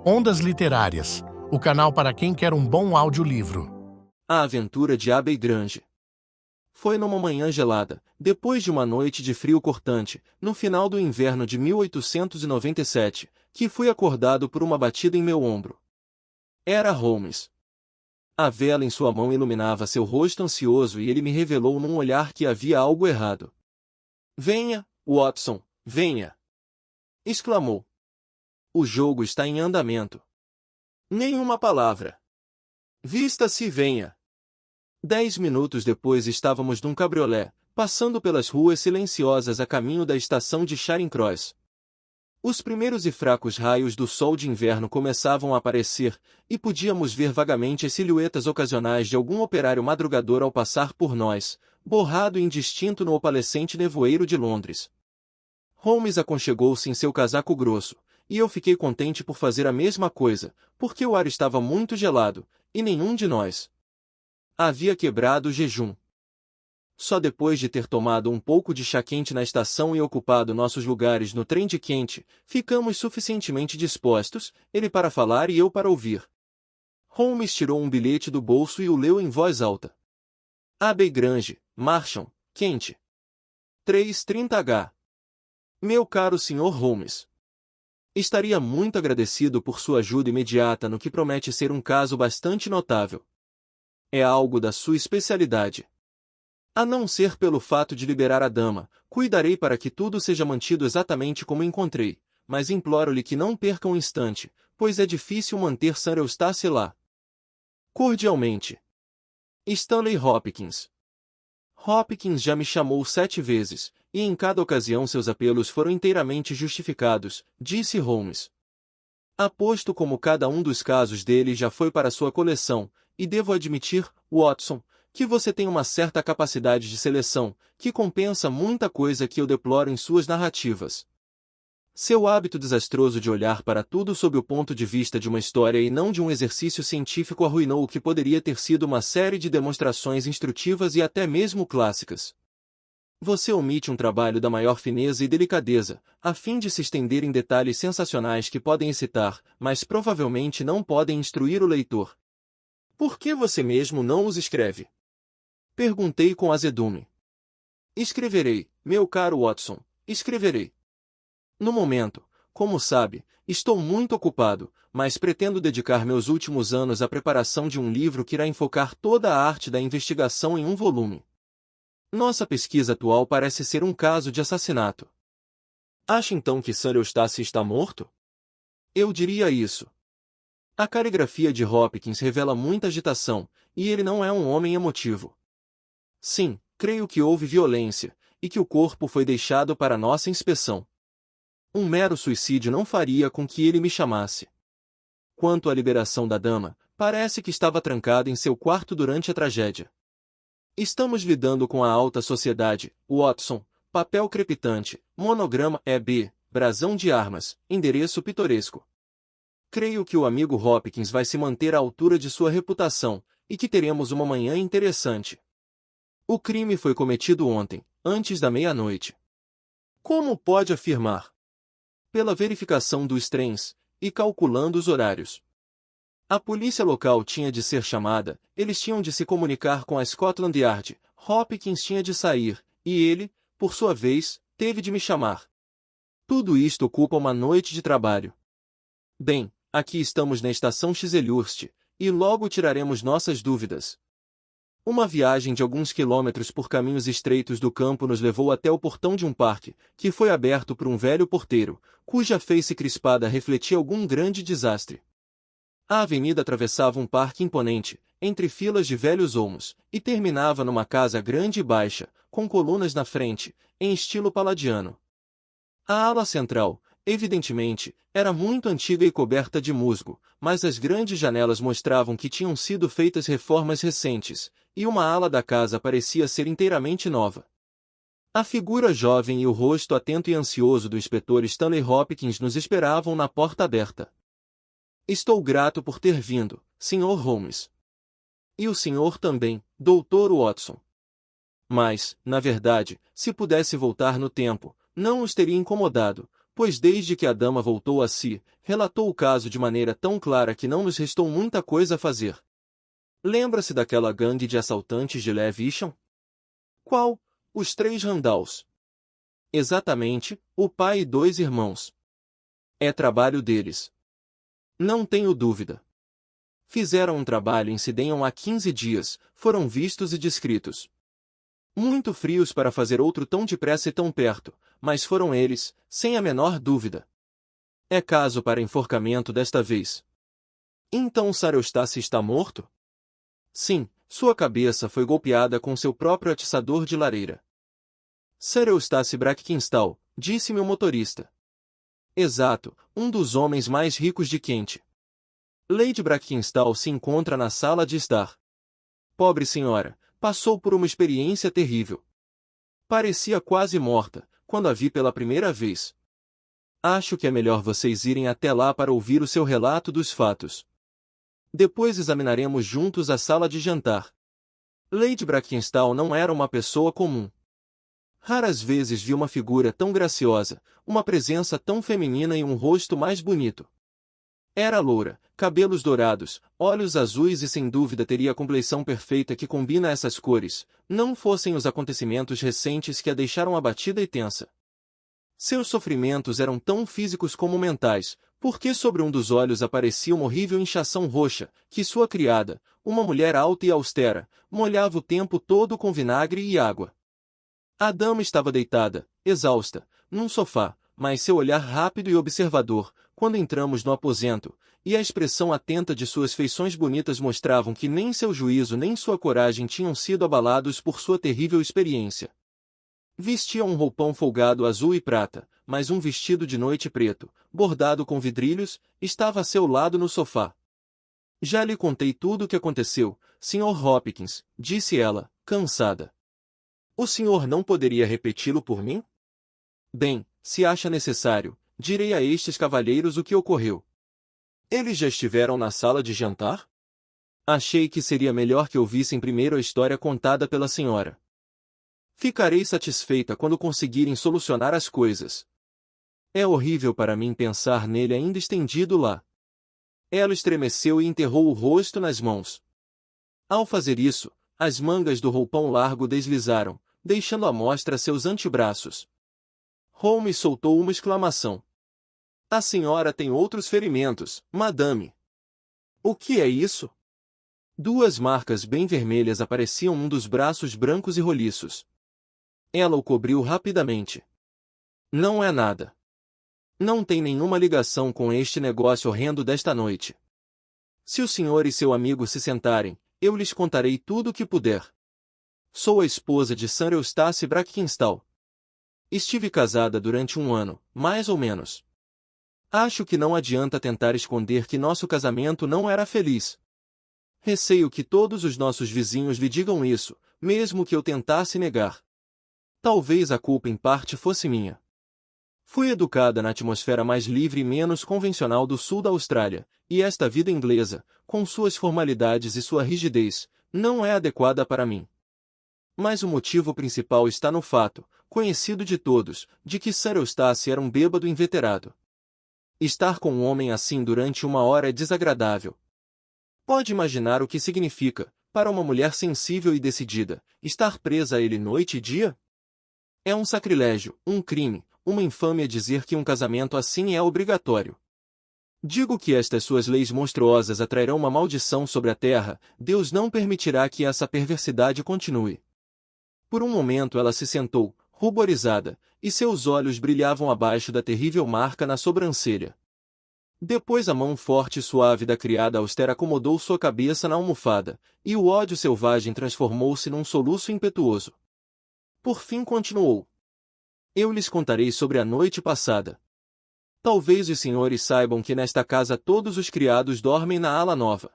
Ondas Literárias, o canal para quem quer um bom audiolivro. A Aventura de Abbey Grange. Foi numa manhã gelada, depois de uma noite de frio cortante, no final do inverno de 1897, que fui acordado por uma batida em meu ombro. Era Holmes. A vela em sua mão iluminava seu rosto ansioso e ele me revelou num olhar que havia algo errado. "Venha, Watson, venha!" exclamou. "O jogo está em andamento." Nenhuma palavra. "Vista-se e venha." 10 minutos depois estávamos num cabriolé, passando pelas ruas silenciosas a caminho da estação de Charing Cross. Os primeiros e fracos raios do sol de inverno começavam a aparecer, e podíamos ver vagamente as silhuetas ocasionais de algum operário madrugador ao passar por nós, borrado e indistinto no opalescente nevoeiro de Londres. Holmes aconchegou-se em seu casaco grosso, e eu fiquei contente por fazer a mesma coisa, porque o ar estava muito gelado, e nenhum de nós havia quebrado o jejum. Só depois de ter tomado um pouco de chá quente na estação e ocupado nossos lugares no trem de quente, ficamos suficientemente dispostos, ele para falar e eu para ouvir. Holmes tirou um bilhete do bolso e o leu em voz alta. Abbey Grange, Marsham, Kent. 3:30h. Meu caro Sr. Holmes. Estaria muito agradecido por sua ajuda imediata no que promete ser um caso bastante notável. É algo da sua especialidade. A não ser pelo fato de liberar a dama, cuidarei para que tudo seja mantido exatamente como encontrei, mas imploro-lhe que não perca um instante, pois é difícil manter Sir Eustace lá. Cordialmente. Stanley Hopkins. Hopkins já me chamou 7 vezes, e em cada ocasião seus apelos foram inteiramente justificados, disse Holmes. Aposto como cada um dos casos dele já foi para sua coleção, e devo admitir, Watson, que você tem uma certa capacidade de seleção, que compensa muita coisa que eu deploro em suas narrativas. Seu hábito desastroso de olhar para tudo sob o ponto de vista de uma história e não de um exercício científico arruinou o que poderia ter sido uma série de demonstrações instrutivas e até mesmo clássicas. Você omite um trabalho da maior fineza e delicadeza, a fim de se estender em detalhes sensacionais que podem excitar, mas provavelmente não podem instruir o leitor. Por que você mesmo não os escreve? Perguntei com azedume. Escreverei, meu caro Watson, escreverei. No momento, como sabe, estou muito ocupado, mas pretendo dedicar meus últimos anos à preparação de um livro que irá enfocar toda a arte da investigação em um volume. Nossa pesquisa atual parece ser um caso de assassinato. Acha então que Sir Eustace está morto? Eu diria isso. A caligrafia de Hopkins revela muita agitação, e ele não é um homem emotivo. Sim, creio que houve violência, e que o corpo foi deixado para nossa inspeção. Um mero suicídio não faria com que ele me chamasse. Quanto à liberação da dama, parece que estava trancada em seu quarto durante a tragédia. Estamos lidando com a alta sociedade, Watson, papel crepitante, monograma EB, brasão de armas, endereço pitoresco. Creio que o amigo Hopkins vai se manter à altura de sua reputação, e que teremos uma manhã interessante. O crime foi cometido ontem, antes da meia-noite. Como pode afirmar? Pela verificação dos trens, e calculando os horários. A polícia local tinha de ser chamada, eles tinham de se comunicar com a Scotland Yard, Hopkins tinha de sair, e ele, por sua vez, teve de me chamar. Tudo isto ocupa uma noite de trabalho. Bem, aqui estamos na estação Chiselhurst, e logo tiraremos nossas dúvidas. Uma viagem de alguns quilômetros por caminhos estreitos do campo nos levou até o portão de um parque, que foi aberto por um velho porteiro, cuja face crispada refletia algum grande desastre. A avenida atravessava um parque imponente, entre filas de velhos olmos, e terminava numa casa grande e baixa, com colunas na frente, em estilo paladiano. A ala central, evidentemente, era muito antiga e coberta de musgo, mas as grandes janelas mostravam que tinham sido feitas reformas recentes, e uma ala da casa parecia ser inteiramente nova. A figura jovem e o rosto atento e ansioso do inspetor Stanley Hopkins nos esperavam na porta aberta. Estou grato por ter vindo, Sr. Holmes. E o senhor também, Dr. Watson. Mas, na verdade, se pudesse voltar no tempo, não os teria incomodado, pois desde que a dama voltou a si, relatou o caso de maneira tão clara que não nos restou muita coisa a fazer. Lembra-se daquela gangue de assaltantes de Lewisham? Qual? Os 3 Randalls. Exatamente, o pai e 2 irmãos. É trabalho deles. Não tenho dúvida. Fizeram um trabalho em Sidenham há 15 dias, foram vistos e descritos. Muito frios para fazer outro tão depressa e tão perto, mas foram eles, sem a menor dúvida. É caso para enforcamento desta vez. Então Sr. Eustace está morto? Sim, sua cabeça foi golpeada com seu próprio atiçador de lareira. Sr. Eustace Brackenstall, disse-me o motorista. Exato, um dos homens mais ricos de Kent. Lady Brackenstall se encontra na sala de estar. Pobre senhora, passou por uma experiência terrível. Parecia quase morta, quando a vi pela primeira vez. Acho que é melhor vocês irem até lá para ouvir o seu relato dos fatos. Depois examinaremos juntos a sala de jantar. Lady Brackenstall não era uma pessoa comum. Raras vezes vi uma figura tão graciosa, uma presença tão feminina e um rosto mais bonito. Era loura, cabelos dourados, olhos azuis e sem dúvida teria a compleição perfeita que combina essas cores, não fossem os acontecimentos recentes que a deixaram abatida e tensa. Seus sofrimentos eram tão físicos como mentais, porque sobre um dos olhos aparecia uma horrível inchação roxa, que sua criada, uma mulher alta e austera, molhava o tempo todo com vinagre e água. A dama estava deitada, exausta, num sofá, mas seu olhar rápido e observador, quando entramos no aposento, e a expressão atenta de suas feições bonitas mostravam que nem seu juízo nem sua coragem tinham sido abalados por sua terrível experiência. Vestia um roupão folgado azul e prata, mas um vestido de noite preto, bordado com vidrilhos, estava a seu lado no sofá. Já lhe contei tudo o que aconteceu, Sr. Hopkins, disse ela, cansada. O senhor não poderia repeti-lo por mim? Bem, se acha necessário, direi a estes cavalheiros o que ocorreu. Eles já estiveram na sala de jantar? Achei que seria melhor que ouvissem primeiro a história contada pela senhora. Ficarei satisfeita quando conseguirem solucionar as coisas. É horrível para mim pensar nele ainda estendido lá. Ela estremeceu e enterrou o rosto nas mãos. Ao fazer isso, as mangas do roupão largo deslizaram, deixando à mostra seus antebraços. Holmes soltou uma exclamação. A senhora tem outros ferimentos, madame. O que é isso? 2 marcas bem vermelhas apareciam num dos braços brancos e roliços. Ela o cobriu rapidamente. Não é nada. Não tem nenhuma ligação com este negócio horrendo desta noite. Se o senhor e seu amigo se sentarem, eu lhes contarei tudo o que puder. Sou a esposa de Sr. Eustace Brackenstall. Estive casada durante 1 ano, mais ou menos. Acho que não adianta tentar esconder que nosso casamento não era feliz. Receio que todos os nossos vizinhos lhe digam isso, mesmo que eu tentasse negar. Talvez a culpa em parte fosse minha. Fui educada na atmosfera mais livre e menos convencional do sul da Austrália, e esta vida inglesa, com suas formalidades e sua rigidez, não é adequada para mim. Mas o motivo principal está no fato, conhecido de todos, de que Sr. Eustace era um bêbado inveterado. Estar com um homem assim durante 1 hora é desagradável. Pode imaginar o que significa, para uma mulher sensível e decidida, estar presa a ele noite e dia? É um sacrilégio, um crime, uma infâmia dizer que um casamento assim é obrigatório. Digo que estas suas leis monstruosas atrairão uma maldição sobre a terra, Deus não permitirá que essa perversidade continue. Por um momento ela se sentou, ruborizada, e seus olhos brilhavam abaixo da terrível marca na sobrancelha. Depois a mão forte e suave da criada austera acomodou sua cabeça na almofada, e o ódio selvagem transformou-se num soluço impetuoso. Por fim continuou. Eu lhes contarei sobre a noite passada. Talvez os senhores saibam que nesta casa todos os criados dormem na ala nova.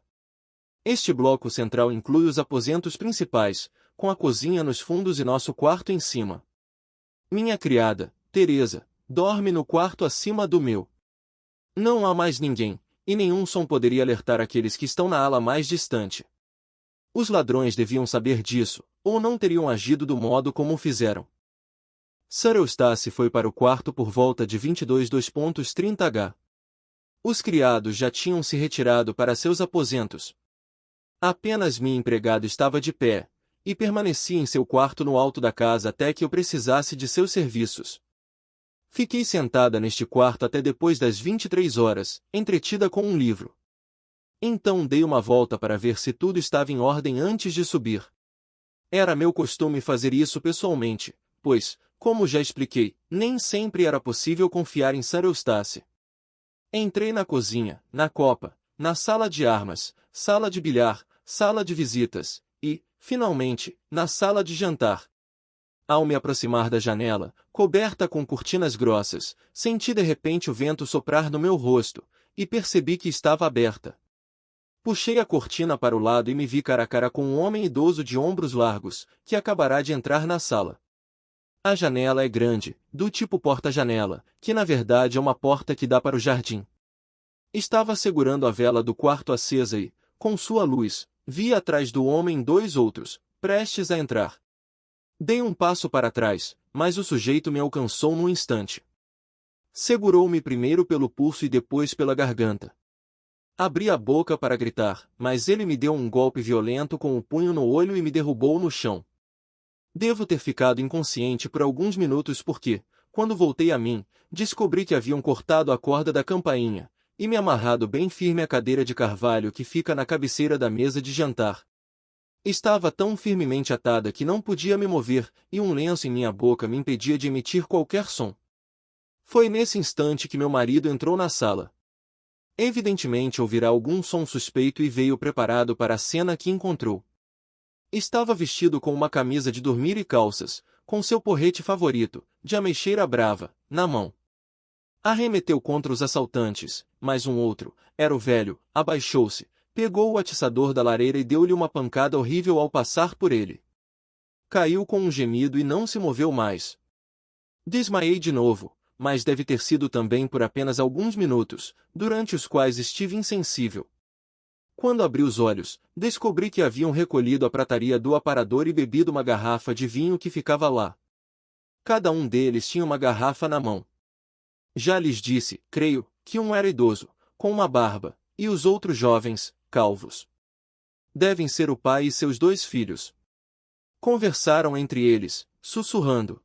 Este bloco central inclui os aposentos principais, com a cozinha nos fundos e nosso quarto em cima. Minha criada, Teresa, dorme no quarto acima do meu. Não há mais ninguém, e nenhum som poderia alertar aqueles que estão na ala mais distante. Os ladrões deviam saber disso, ou não teriam agido do modo como o fizeram. Sir Eustace foi para o quarto por volta de 22:30h. Os criados já tinham se retirado para seus aposentos. Apenas minha empregada estava de pé, e permanecia em seu quarto no alto da casa até que eu precisasse de seus serviços. Fiquei sentada neste quarto até depois das 23 horas, entretida com um livro. Então dei uma volta para ver se tudo estava em ordem antes de subir. Era meu costume fazer isso pessoalmente, pois, como já expliquei, nem sempre era possível confiar em Sir Eustace. Entrei na cozinha, na copa, na sala de armas, sala de bilhar, sala de visitas e, finalmente, na sala de jantar. Ao me aproximar da janela, coberta com cortinas grossas, senti de repente o vento soprar no meu rosto, e percebi que estava aberta. Puxei a cortina para o lado e me vi cara a cara com um homem idoso de ombros largos, que acabará de entrar na sala. A janela é grande, do tipo porta-janela, que na verdade é uma porta que dá para o jardim. Estava segurando a vela do quarto acesa e, com sua luz, vi atrás do homem 2 outros, prestes a entrar. Dei um passo para trás, mas o sujeito me alcançou num instante. Segurou-me primeiro pelo pulso e depois pela garganta. Abri a boca para gritar, mas ele me deu um golpe violento com o punho no olho e me derrubou no chão. Devo ter ficado inconsciente por alguns minutos porque, quando voltei a mim, descobri que haviam cortado a corda da campainha, e me amarrado bem firme à cadeira de carvalho que fica na cabeceira da mesa de jantar. Estava tão firmemente atada que não podia me mover, e um lenço em minha boca me impedia de emitir qualquer som. Foi nesse instante que meu marido entrou na sala. Evidentemente ouvirá algum som suspeito e veio preparado para a cena que encontrou. Estava vestido com uma camisa de dormir e calças, com seu porrete favorito, de ameixeira brava, na mão. Arremeteu contra os assaltantes, mas um outro, era o velho, abaixou-se, pegou o atiçador da lareira e deu-lhe uma pancada horrível ao passar por ele. Caiu com um gemido e não se moveu mais. Desmaiei de novo, mas deve ter sido também por apenas alguns minutos, durante os quais estive insensível. Quando abri os olhos, descobri que haviam recolhido a prataria do aparador e bebido uma garrafa de vinho que ficava lá. Cada um deles tinha uma garrafa na mão. Já lhes disse, creio, que um era idoso, com uma barba, e os outros jovens, calvos. Devem ser o pai e seus 2 filhos. Conversaram entre eles, sussurrando.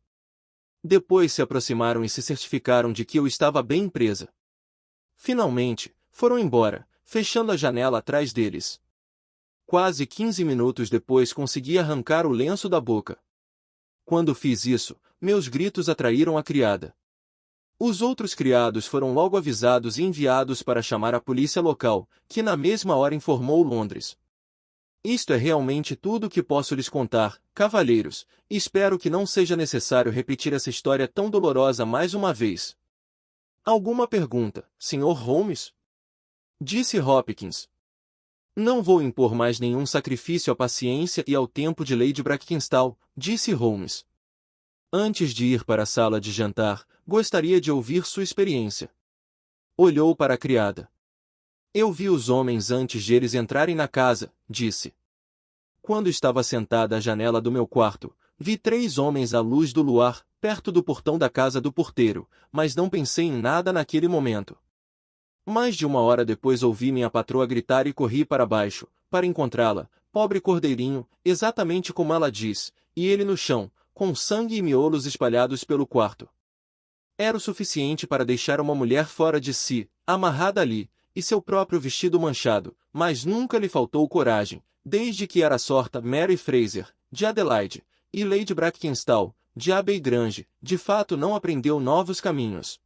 Depois se aproximaram e se certificaram de que eu estava bem presa. Finalmente, foram embora, fechando a janela atrás deles. Quase 15 minutos depois consegui arrancar o lenço da boca. Quando fiz isso, meus gritos atraíram a criada. Os outros criados foram logo avisados e enviados para chamar a polícia local, que na mesma hora informou Londres. Isto é realmente tudo o que posso lhes contar, cavalheiros, e espero que não seja necessário repetir essa história tão dolorosa mais uma vez. Alguma pergunta, Sr. Holmes? Disse Hopkins. Não vou impor mais nenhum sacrifício à paciência e ao tempo de Lady Brackenstall, disse Holmes. Antes de ir para a sala de jantar, gostaria de ouvir sua experiência. Olhou para a criada. Eu vi os homens antes de eles entrarem na casa, disse. Quando estava sentada à janela do meu quarto, vi 3 homens à luz do luar, perto do portão da casa do porteiro, mas não pensei em nada naquele momento. Mais de 1 hora depois ouvi minha patroa gritar e corri para baixo, para encontrá-la, pobre cordeirinho, exatamente como ela diz, e ele no chão, com sangue e miolos espalhados pelo quarto. Era o suficiente para deixar uma mulher fora de si, amarrada ali, e seu próprio vestido manchado, mas nunca lhe faltou coragem, desde que era sorta Mary Fraser, de Adelaide, e Lady Brackenstall, de Abbey Grange, de fato não aprendeu novos caminhos.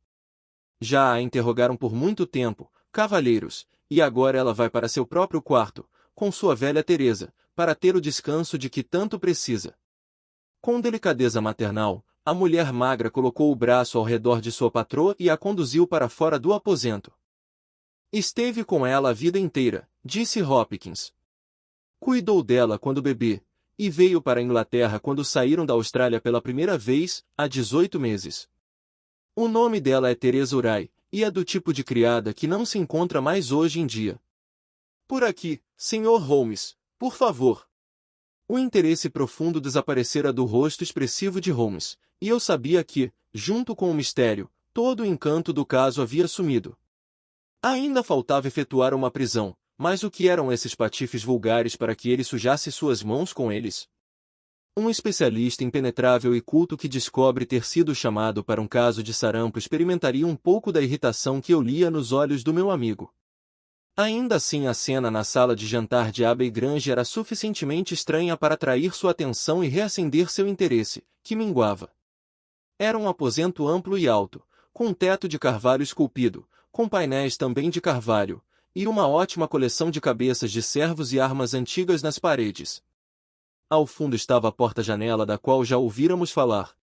Já a interrogaram por muito tempo, cavalheiros, e agora ela vai para seu próprio quarto, com sua velha Teresa, para ter o descanso de que tanto precisa. Com delicadeza maternal, a mulher magra colocou o braço ao redor de sua patroa e a conduziu para fora do aposento. Esteve com ela a vida inteira, disse Hopkins. Cuidou dela quando bebê, e veio para a Inglaterra quando saíram da Austrália pela primeira vez, há 18 meses. O nome dela é Teresa Uray, e é do tipo de criada que não se encontra mais hoje em dia. Por aqui, Sr. Holmes, por favor. O interesse profundo desaparecera do rosto expressivo de Holmes, e eu sabia que, junto com o mistério, todo o encanto do caso havia sumido. Ainda faltava efetuar uma prisão, mas o que eram esses patifes vulgares para que ele sujasse suas mãos com eles? Um especialista impenetrável e culto que descobre ter sido chamado para um caso de sarampo experimentaria um pouco da irritação que eu lia nos olhos do meu amigo. Ainda assim, a cena na sala de jantar de Abbey Grange era suficientemente estranha para atrair sua atenção e reacender seu interesse, que minguava. Era um aposento amplo e alto, com um teto de carvalho esculpido, com painéis também de carvalho, e uma ótima coleção de cabeças de servos e armas antigas nas paredes. Ao fundo estava a porta-janela da qual já ouvíramos falar.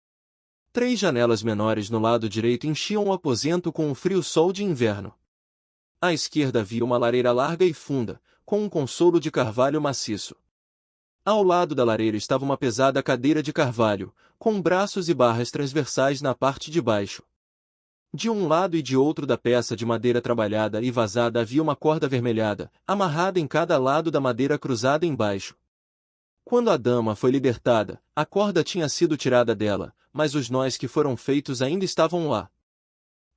3 janelas menores no lado direito enchiam o aposento com o frio sol de inverno. À esquerda havia uma lareira larga e funda, com um consolo de carvalho maciço. Ao lado da lareira estava uma pesada cadeira de carvalho, com braços e barras transversais na parte de baixo. De um lado e de outro da peça de madeira trabalhada e vazada havia uma corda avermelhada, amarrada em cada lado da madeira cruzada embaixo. Quando a dama foi libertada, a corda tinha sido tirada dela, mas os nós que foram feitos ainda estavam lá.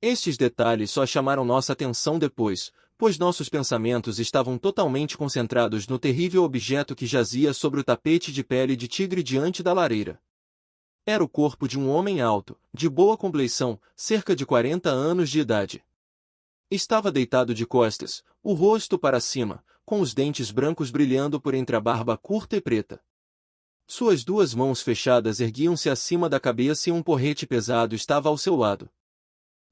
Estes detalhes só chamaram nossa atenção depois, pois nossos pensamentos estavam totalmente concentrados no terrível objeto que jazia sobre o tapete de pele de tigre diante da lareira. Era o corpo de um homem alto, de boa compleição, cerca de 40 anos de idade. Estava deitado de costas, o rosto para cima, com os dentes brancos brilhando por entre a barba curta e preta. Suas 2 mãos fechadas erguiam-se acima da cabeça e um porrete pesado estava ao seu lado.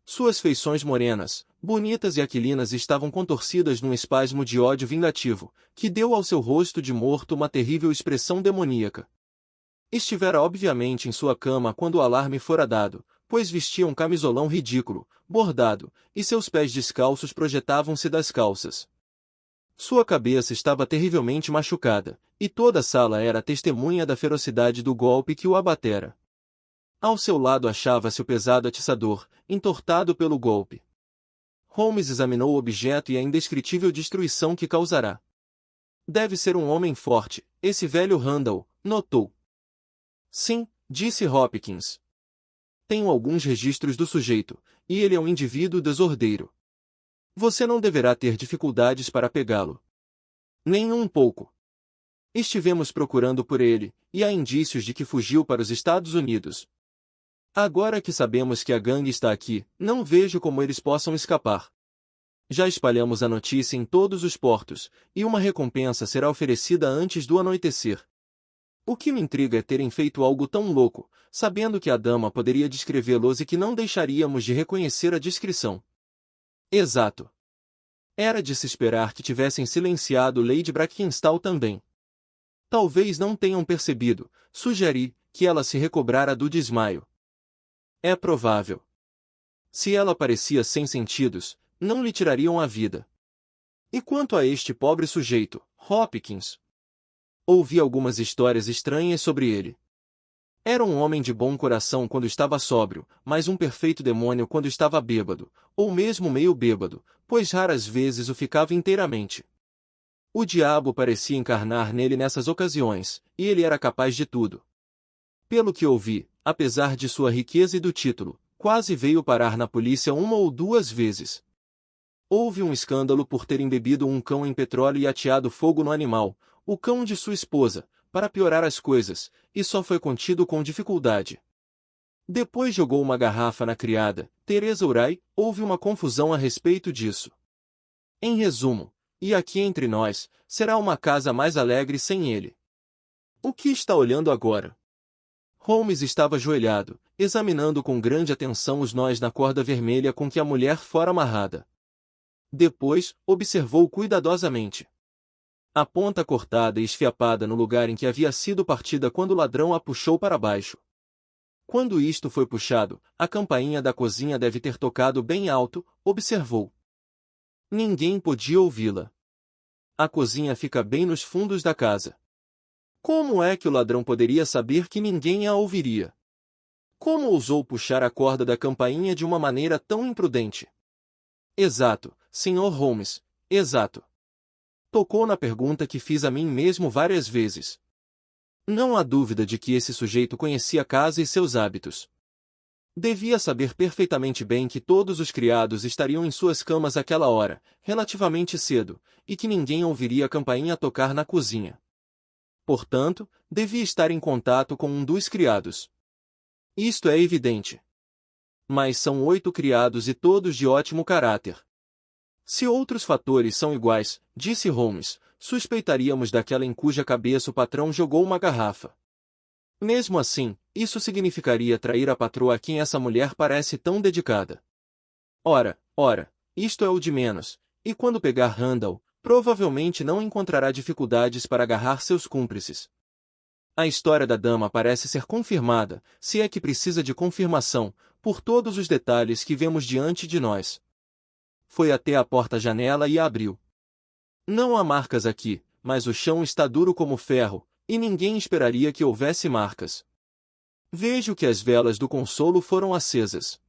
Suas feições morenas, bonitas e aquilinas estavam contorcidas num espasmo de ódio vingativo, que deu ao seu rosto de morto uma terrível expressão demoníaca. Estivera obviamente em sua cama quando o alarme fora dado, pois vestia um camisolão ridículo, bordado, e seus pés descalços projetavam-se das calças. Sua cabeça estava terrivelmente machucada, e toda a sala era testemunha da ferocidade do golpe que o abatera. Ao seu lado achava-se o pesado atiçador, entortado pelo golpe. Holmes examinou o objeto e a indescritível destruição que causará. Deve ser um homem forte, esse velho Randall, notou. Sim, disse Hopkins. Tenho alguns registros do sujeito, e ele é um indivíduo desordeiro. Você não deverá ter dificuldades para pegá-lo. Nem um pouco. Estivemos procurando por ele, e há indícios de que fugiu para os Estados Unidos. Agora que sabemos que a gangue está aqui, não vejo como eles possam escapar. Já espalhamos a notícia em todos os portos, e uma recompensa será oferecida antes do anoitecer. O que me intriga é terem feito algo tão louco, sabendo que a dama poderia descrevê-los e que não deixaríamos de reconhecer a descrição. Exato. Era de se esperar que tivessem silenciado Lady Brackenstall também. Talvez não tenham percebido, sugeri, que ela se recobrara do desmaio. É provável. Se ela parecia sem sentidos, não lhe tirariam a vida. E quanto a este pobre sujeito, Hopkins? Ouvi algumas histórias estranhas sobre ele. Era um homem de bom coração quando estava sóbrio, mas um perfeito demônio quando estava bêbado, ou mesmo meio bêbado, pois raras vezes o ficava inteiramente. O diabo parecia encarnar nele nessas ocasiões, e ele era capaz de tudo. Pelo que ouvi, apesar de sua riqueza e do título, quase veio parar na polícia 1 ou 2 vezes. Houve um escândalo por ter embebido um cão em petróleo e ateado fogo no animal, o cão de sua esposa, para piorar as coisas, e só foi contido com dificuldade. Depois jogou uma garrafa na criada, Teresa Uray, houve uma confusão a respeito disso. Em resumo, e aqui entre nós, será uma casa mais alegre sem ele. O que está olhando agora? Holmes estava ajoelhado, examinando com grande atenção os nós na corda vermelha com que a mulher fora amarrada. Depois, observou cuidadosamente a ponta cortada e esfiapada no lugar em que havia sido partida quando o ladrão a puxou para baixo. Quando isto foi puxado, a campainha da cozinha deve ter tocado bem alto, observou. Ninguém podia ouvi-la. A cozinha fica bem nos fundos da casa. Como é que o ladrão poderia saber que ninguém a ouviria? Como ousou puxar a corda da campainha de uma maneira tão imprudente? Exato, Sr. Holmes, exato. Tocou na pergunta que fiz a mim mesmo várias vezes. Não há dúvida de que esse sujeito conhecia a casa e seus hábitos. Devia saber perfeitamente bem que todos os criados estariam em suas camas àquela hora, relativamente cedo, e que ninguém ouviria a campainha tocar na cozinha. Portanto, devia estar em contato com um dos criados. Isto é evidente. Mas são 8 criados e todos de ótimo caráter. Se outros fatores são iguais, disse Holmes, suspeitaríamos daquela em cuja cabeça o patrão jogou uma garrafa. Mesmo assim, isso significaria trair a patroa a quem essa mulher parece tão dedicada. Ora, isto é o de menos, e quando pegar Randall, provavelmente não encontrará dificuldades para agarrar seus cúmplices. A história da dama parece ser confirmada, se é que precisa de confirmação, por todos os detalhes que vemos diante de nós. Foi até a porta-janela e a abriu. Não há marcas aqui, mas o chão está duro como ferro, e ninguém esperaria que houvesse marcas. Vejo que as velas do consolo foram acesas.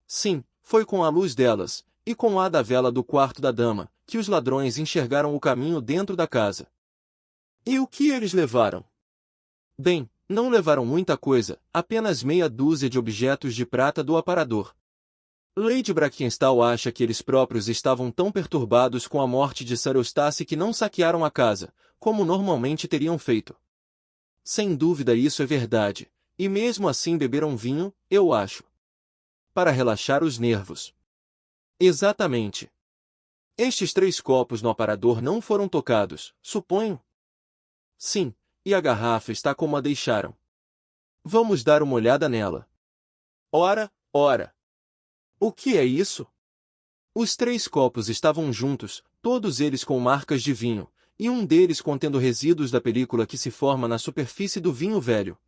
Sim, foi com a luz delas, e com a da vela do quarto da dama, que os ladrões enxergaram o caminho dentro da casa. E o que eles levaram? Bem, não levaram muita coisa, apenas meia dúzia de objetos de prata do aparador. Lady Brackenstall acha que eles próprios estavam tão perturbados com a morte de Sir Eustace que não saquearam a casa, como normalmente teriam feito. Sem dúvida isso é verdade, e mesmo assim beberam vinho, eu acho. Para relaxar os nervos. Exatamente. Estes 3 copos no aparador não foram tocados, suponho? Sim, e a garrafa está como a deixaram. Vamos dar uma olhada nela. Ora! O que é isso? Os 3 copos estavam juntos, todos eles com marcas de vinho, e um deles contendo resíduos da película que se forma na superfície do vinho velho.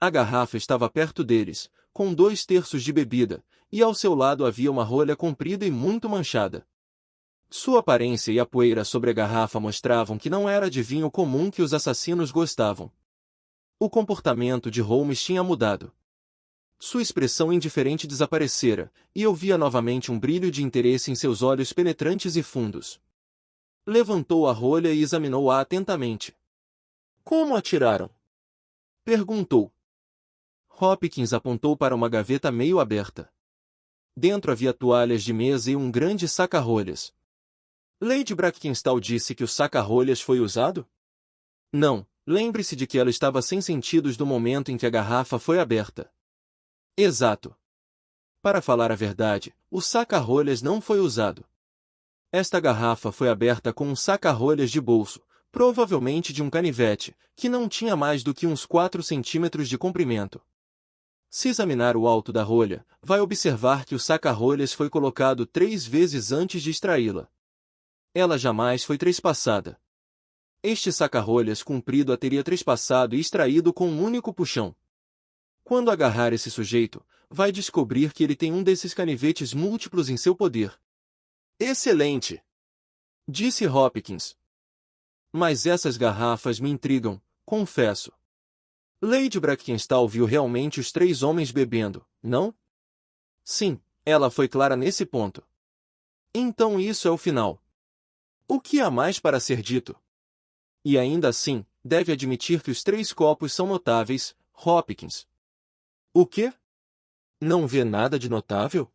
A garrafa estava perto deles, com 2/3 de bebida, e ao seu lado havia uma rolha comprida e muito manchada. Sua aparência e a poeira sobre a garrafa mostravam que não era de vinho comum que os assassinos gostavam. O comportamento de Holmes tinha mudado. Sua expressão indiferente desaparecera, e eu via novamente um brilho de interesse em seus olhos penetrantes e fundos. Levantou a rolha e examinou-a atentamente. Como atiraram? Perguntou. Hopkins apontou para uma gaveta meio aberta. Dentro havia toalhas de mesa e um grande saca-rolhas. Lady Brackenstall disse que o saca-rolhas foi usado? Não, lembre-se de que ela estava sem sentidos do momento em que a garrafa foi aberta. Exato. Para falar a verdade, o saca-rolhas não foi usado. Esta garrafa foi aberta com um saca-rolhas de bolso, provavelmente de um canivete, que não tinha mais do que uns 4 centímetros de comprimento. Se examinar o alto da rolha, vai observar que o saca-rolhas foi colocado 3 vezes antes de extraí-la. Ela jamais foi trespassada. Este saca-rolhas comprido a teria trespassado e extraído com um único puxão. Quando agarrar esse sujeito, vai descobrir que ele tem um desses canivetes múltiplos em seu poder. Excelente! Disse Hopkins. Mas essas garrafas me intrigam, confesso. Lady Brackenstall viu realmente os 3 homens bebendo, não? Sim, ela foi clara nesse ponto. Então isso é o final. O que há mais para ser dito? E ainda assim, deve admitir que os 3 copos são notáveis, Hopkins. O quê? Não vê nada de notável?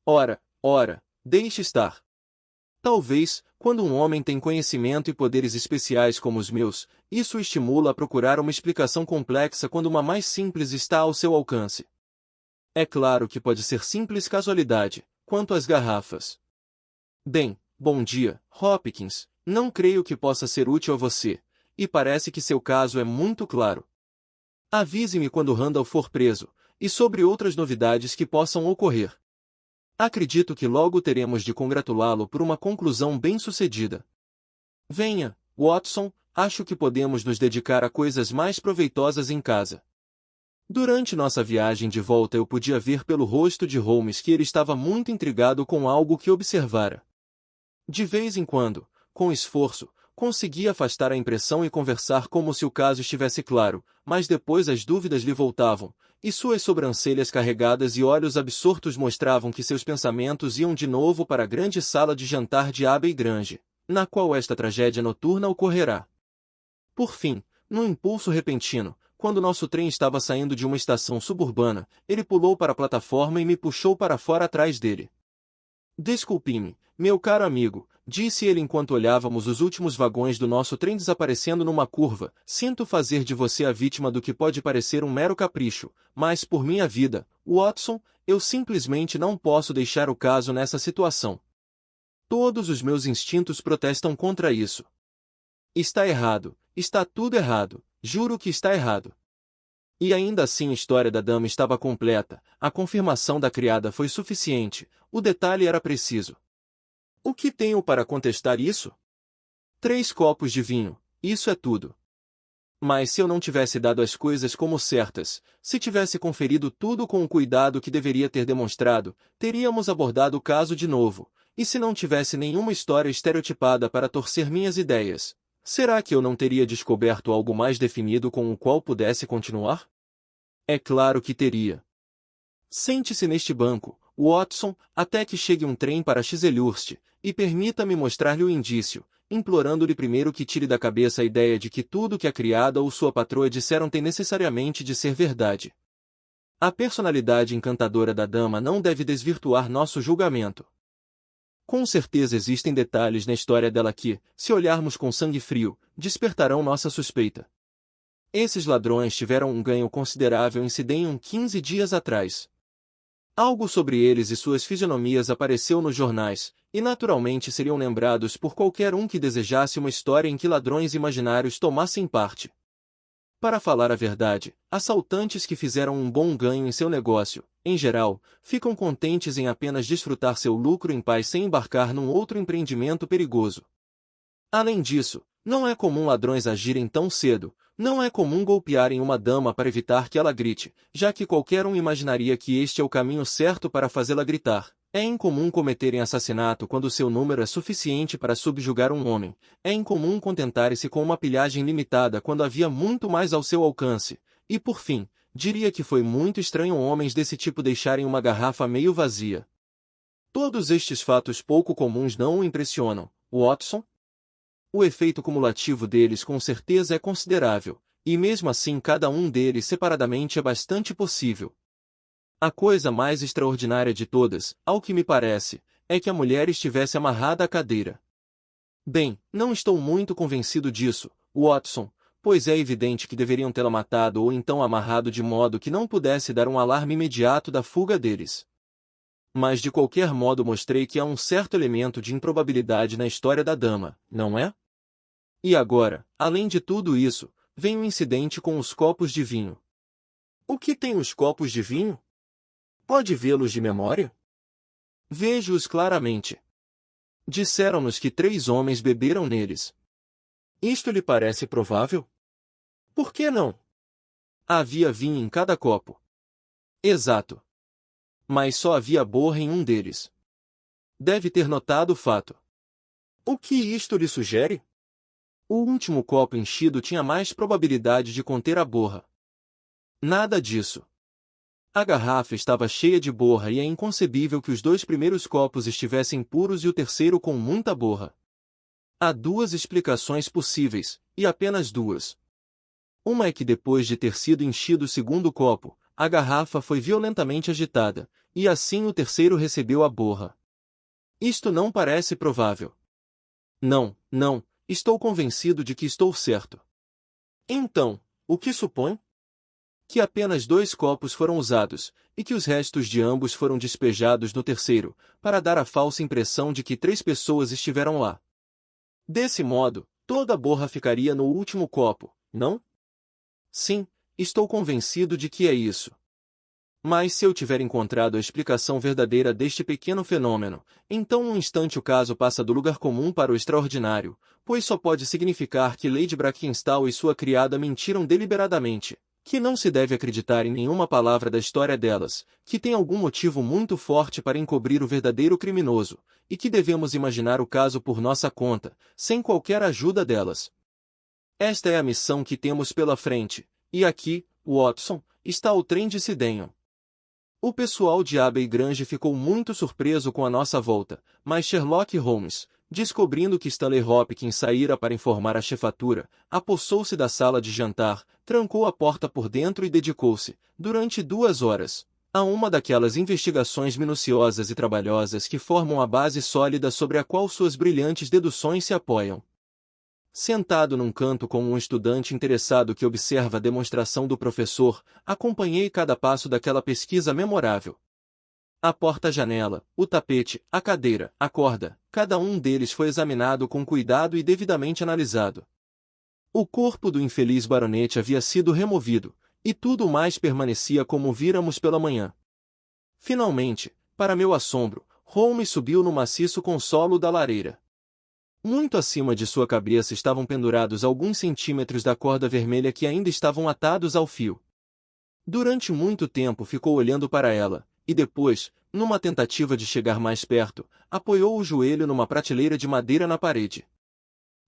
Ora, deixe estar. Talvez, quando um homem tem conhecimento e poderes especiais como os meus, isso o estimula a procurar uma explicação complexa quando uma mais simples está ao seu alcance. É claro que pode ser simples casualidade, quanto às garrafas. Bem, bom dia, Hopkins, não creio que possa ser útil a você, e parece que seu caso é muito claro. Avise-me quando Randall for preso, e sobre outras novidades que possam ocorrer. Acredito que logo teremos de congratulá-lo por uma conclusão bem-sucedida. Venha, Watson, acho que podemos nos dedicar a coisas mais proveitosas em casa. Durante nossa viagem de volta eu podia ver pelo rosto de Holmes que ele estava muito intrigado com algo que observara. De vez em quando, com esforço, conseguia afastar a impressão e conversar como se o caso estivesse claro, mas depois as dúvidas lhe voltavam, e suas sobrancelhas carregadas e olhos absortos mostravam que seus pensamentos iam de novo para a grande sala de jantar de Abbey Grange, na qual esta tragédia noturna ocorrerá. Por fim, num impulso repentino, quando nosso trem estava saindo de uma estação suburbana, ele pulou para a plataforma e me puxou para fora atrás dele. Desculpe-me, meu caro amigo, disse ele enquanto olhávamos os últimos vagões do nosso trem desaparecendo numa curva. Sinto fazer de você a vítima do que pode parecer um mero capricho, mas por minha vida, Watson, eu simplesmente não posso deixar o caso nessa situação. Todos os meus instintos protestam contra isso. Está errado, está tudo errado, juro que está errado. E ainda assim a história da dama estava completa, a confirmação da criada foi suficiente, o detalhe era preciso. O que tenho para contestar isso? 3 copos de vinho, isso é tudo. Mas se eu não tivesse dado as coisas como certas, se tivesse conferido tudo com o cuidado que deveria ter demonstrado, teríamos abordado o caso de novo, e se não tivesse nenhuma história estereotipada para torcer minhas ideias, será que eu não teria descoberto algo mais definido com o qual pudesse continuar? É claro que teria. Sente-se neste banco, Watson, até que chegue um trem para Chiselhurst, e permita-me mostrar-lhe o indício, implorando-lhe primeiro que tire da cabeça a ideia de que tudo que a criada ou sua patroa disseram tem necessariamente de ser verdade. A personalidade encantadora da dama não deve desvirtuar nosso julgamento. Com certeza existem detalhes na história dela que, se olharmos com sangue frio, despertarão nossa suspeita. Esses ladrões tiveram um ganho considerável em Sydenham 15 dias atrás. Algo sobre eles e suas fisionomias apareceu nos jornais, e naturalmente seriam lembrados por qualquer um que desejasse uma história em que ladrões imaginários tomassem parte. Para falar a verdade, assaltantes que fizeram um bom ganho em seu negócio, em geral, ficam contentes em apenas desfrutar seu lucro em paz sem embarcar num outro empreendimento perigoso. Além disso, não é comum ladrões agirem tão cedo, não é comum golpearem uma dama para evitar que ela grite, já que qualquer um imaginaria que este é o caminho certo para fazê-la gritar. É incomum cometerem assassinato quando seu número é suficiente para subjugar um homem. É incomum contentarem-se com uma pilhagem limitada quando havia muito mais ao seu alcance. E por fim, diria que foi muito estranho homens desse tipo deixarem uma garrafa meio vazia. Todos estes fatos pouco comuns não o impressionam, Watson? O efeito cumulativo deles com certeza é considerável, e mesmo assim cada um deles separadamente é bastante possível. A coisa mais extraordinária de todas, ao que me parece, é que a mulher estivesse amarrada à cadeira. Bem, não estou muito convencido disso, Watson, pois é evidente que deveriam tê-la matado ou então amarrado de modo que não pudesse dar um alarme imediato da fuga deles. Mas de qualquer modo mostrei que há um certo elemento de improbabilidade na história da dama, não é? E agora, além de tudo isso, vem o incidente com os copos de vinho. O que tem os copos de vinho? Pode vê-los de memória? Vejo-os claramente. Disseram-nos que 3 homens beberam neles. Isto lhe parece provável? Por que não? Havia vinho em cada copo. Exato. Mas só havia borra em um deles. Deve ter notado o fato. O que isto lhe sugere? O último copo enchido tinha mais probabilidade de conter a borra. Nada disso. A garrafa estava cheia de borra e é inconcebível que os 2 primeiros copos estivessem puros e o terceiro com muita borra. Há 2 explicações possíveis, e apenas 2. Uma é que depois de ter sido enchido o segundo copo, a garrafa foi violentamente agitada, e assim o terceiro recebeu a borra. Isto não parece provável. Não, estou convencido de que estou certo. Então, o que supõe? Que apenas 2 copos foram usados, e que os restos de ambos foram despejados no terceiro, para dar a falsa impressão de que 3 pessoas estiveram lá. Desse modo, toda a borra ficaria no último copo, não? Sim, estou convencido de que é isso. Mas se eu tiver encontrado a explicação verdadeira deste pequeno fenômeno, então num instante o caso passa do lugar comum para o extraordinário, pois só pode significar que Lady Brackenstall e sua criada mentiram deliberadamente, que não se deve acreditar em nenhuma palavra da história delas, que tem algum motivo muito forte para encobrir o verdadeiro criminoso, e que devemos imaginar o caso por nossa conta, sem qualquer ajuda delas. Esta é a missão que temos pela frente, e aqui, Watson, está o trem de Sydenham. O pessoal de Abbey Grange ficou muito surpreso com a nossa volta, mas Sherlock Holmes, descobrindo que Stanley Hopkins saíra para informar a chefatura, apossou-se da sala de jantar, trancou a porta por dentro e dedicou-se, durante 2 horas, a uma daquelas investigações minuciosas e trabalhosas que formam a base sólida sobre a qual suas brilhantes deduções se apoiam. Sentado num canto como um estudante interessado que observa a demonstração do professor, acompanhei cada passo daquela pesquisa memorável. A porta-janela, o tapete, a cadeira, a corda, cada um deles foi examinado com cuidado e devidamente analisado. O corpo do infeliz baronete havia sido removido, e tudo mais permanecia como víramos pela manhã. Finalmente, para meu assombro, Holmes subiu no maciço consolo da lareira. Muito acima de sua cabeça estavam pendurados alguns centímetros da corda vermelha que ainda estavam atados ao fio. Durante muito tempo ficou olhando para ela, e depois, numa tentativa de chegar mais perto, apoiou o joelho numa prateleira de madeira na parede.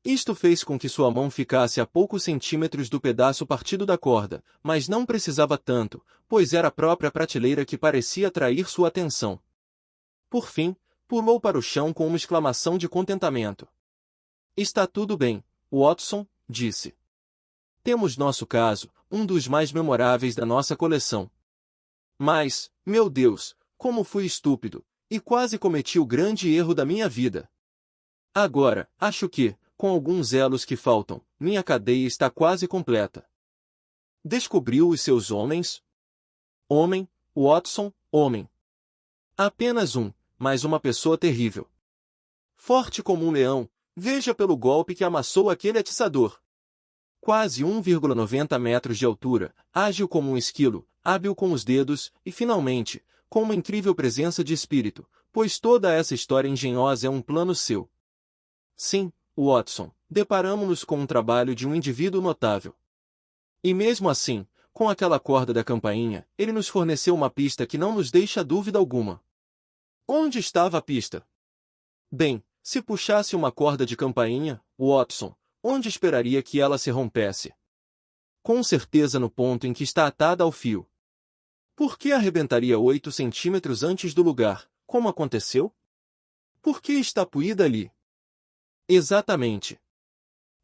Isto fez com que sua mão ficasse a poucos centímetros do pedaço partido da corda, mas não precisava tanto, pois era a própria prateleira que parecia atrair sua atenção. Por fim, pulou para o chão com uma exclamação de contentamento. "Está tudo bem, Watson", disse. "Temos nosso caso, um dos mais memoráveis da nossa coleção. Mas, meu Deus, como fui estúpido, e quase cometi o grande erro da minha vida. Agora, acho que, com alguns elos que faltam, minha cadeia está quase completa." Descobriu os seus homens? Homem, Watson, homem. Apenas um, mas uma pessoa terrível. Forte como um leão, veja pelo golpe que amassou aquele atiçador. Quase 1,90 metros de altura, ágil como um esquilo, hábil com os dedos, e finalmente, com uma incrível presença de espírito, pois toda essa história engenhosa é um plano seu. Sim, Watson, deparamo-nos com um trabalho de um indivíduo notável. E mesmo assim, com aquela corda da campainha, ele nos forneceu uma pista que não nos deixa dúvida alguma. Onde estava a pista? Bem, se puxasse uma corda de campainha, Watson, onde esperaria que ela se rompesse? Com certeza no ponto em que está atada ao fio. Por que arrebentaria 8 centímetros antes do lugar, como aconteceu? Por que está puída ali? Exatamente.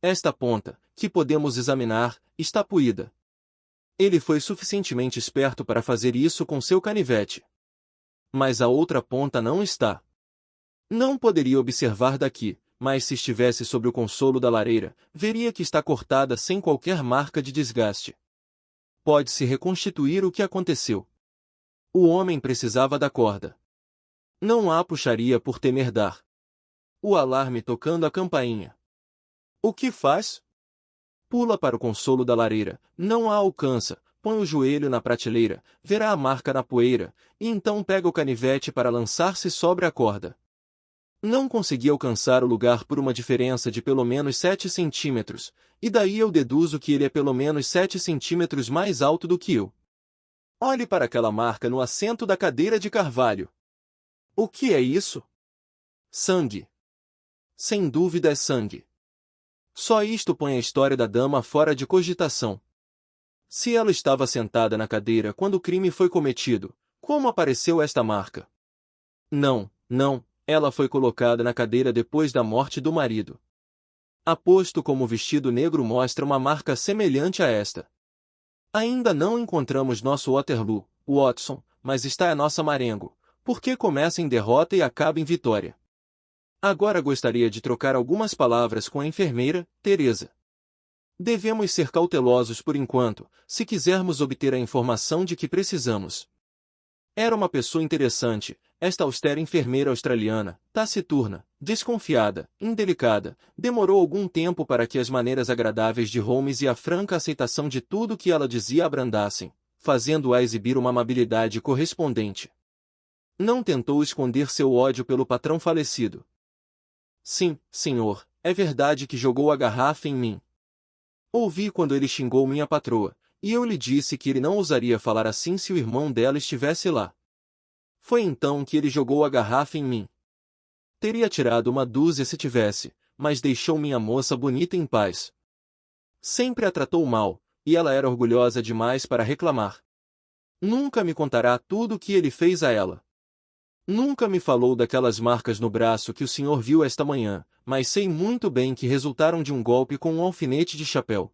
Esta ponta, que podemos examinar, está puída. Ele foi suficientemente esperto para fazer isso com seu canivete. Mas a outra ponta não está. Não poderia observar daqui, mas se estivesse sobre o consolo da lareira, veria que está cortada sem qualquer marca de desgaste. Pode-se reconstituir o que aconteceu. O homem precisava da corda. Não a puxaria por temer dar. O alarme tocando a campainha. O que faz? Pula para o consolo da lareira, não a alcança, põe o joelho na prateleira, verá a marca na poeira, e então pega o canivete para lançar-se sobre a corda. Não consegui alcançar o lugar por uma diferença de pelo menos 7 centímetros, e daí eu deduzo que ele é pelo menos 7 centímetros mais alto do que eu. Olhe para aquela marca no assento da cadeira de carvalho. O que é isso? Sangue. Sem dúvida é sangue. Só isto põe a história da dama fora de cogitação. Se ela estava sentada na cadeira quando o crime foi cometido, como apareceu esta marca? Não, ela foi colocada na cadeira depois da morte do marido. Aposto como o vestido negro mostra uma marca semelhante a esta. Ainda não encontramos nosso Waterloo, Watson, mas está a nossa Marengo, porque começa em derrota e acaba em vitória. Agora gostaria de trocar algumas palavras com a enfermeira, Teresa. Devemos ser cautelosos por enquanto, se quisermos obter a informação de que precisamos. Era uma pessoa interessante, esta austera enfermeira australiana, taciturna, desconfiada, indelicada, demorou algum tempo para que as maneiras agradáveis de Holmes e a franca aceitação de tudo que ela dizia abrandassem, fazendo-a exibir uma amabilidade correspondente. Não tentou esconder seu ódio pelo patrão falecido. Sim, senhor, é verdade que jogou a garrafa em mim. Ouvi quando ele xingou minha patroa, e eu lhe disse que ele não ousaria falar assim se o irmão dela estivesse lá. Foi então que ele jogou a garrafa em mim. Teria tirado uma dúzia se tivesse, mas deixou minha moça bonita em paz. Sempre a tratou mal, e ela era orgulhosa demais para reclamar. Nunca me contará tudo o que ele fez a ela. Nunca me falou daquelas marcas no braço que o senhor viu esta manhã, mas sei muito bem que resultaram de um golpe com um alfinete de chapéu.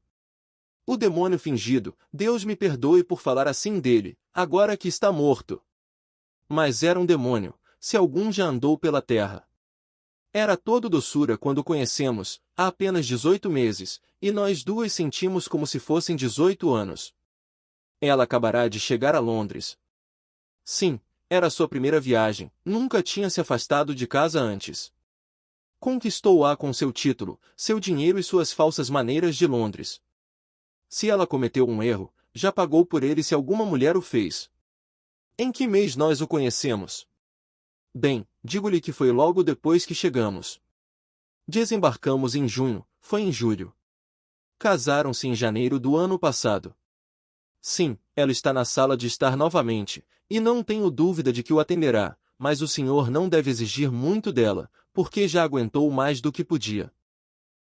O demônio fingido, Deus me perdoe por falar assim dele, agora que está morto. Mas era um demônio, se algum já andou pela terra. Era todo doçura quando o conhecemos, há apenas 18 meses, e nós duas sentimos como se fossem 18 anos. Ela acabará de chegar a Londres. Sim, era sua primeira viagem, nunca tinha se afastado de casa antes. Conquistou-a com seu título, seu dinheiro e suas falsas maneiras de Londres. Se ela cometeu um erro, já pagou por ele se alguma mulher o fez. Em que mês nós o conhecemos? Bem, digo-lhe que foi logo depois que chegamos. Desembarcamos em junho, foi em julho. Casaram-se em janeiro do ano passado. Sim, ela está na sala de estar novamente, e não tenho dúvida de que o atenderá, mas o senhor não deve exigir muito dela, porque já aguentou mais do que podia.